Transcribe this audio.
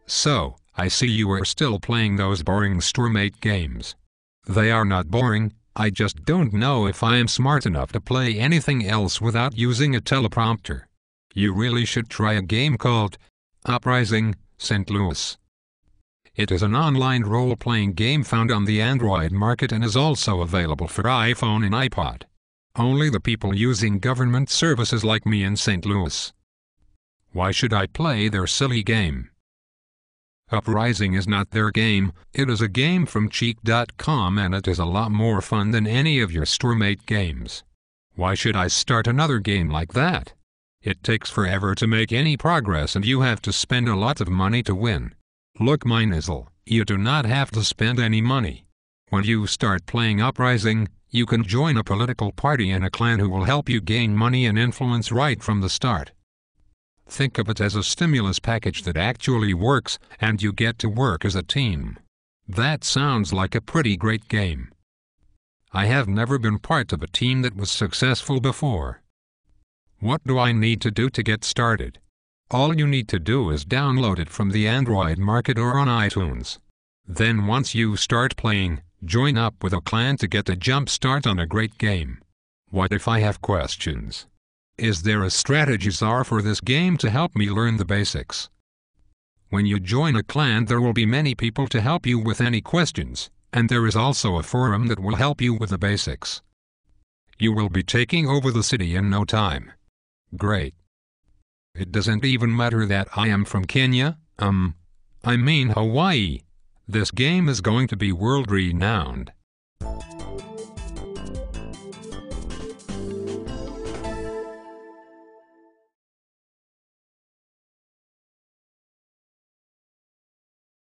So, I see you are still playing those boring Stormate games. They are not boring, I just don't know if I am smart enough to play anything else without using a teleprompter. You really should try a game called Uprising, St. Louis. It is an online role-playing game found on the Android market and is also available for iPhone and iPod. Only the people using government services like me in St. Louis. Why should I play their silly game? Uprising is not their game, it is a game from Cheek.com and it is a lot more fun than any of your Stormate games. Why should I start another game like that? It takes forever to make any progress and you have to spend a lot of money to win. Look my nizzle, you do not have to spend any money. When you start playing Uprising, you can join a political party and a clan who will help you gain money and influence right from the start. Think of it as a stimulus package that actually works, and you get to work as a team. That sounds like a pretty great game. I have never been part of a team that was successful before. What do I need to do to get started? All you need to do is download it from the Android market or on iTunes. Then once you start playing, join up with a clan to get a jump start on a great game. What if I have questions? Is there a strategy czar for this game to help me learn the basics? When you join a clan there will be many people to help you with any questions, and there is also a forum that will help you with the basics. You will be taking over the city in no time. Great. It doesn't even matter that I am from Kenya, I mean Hawaii. This game is going to be world-renowned.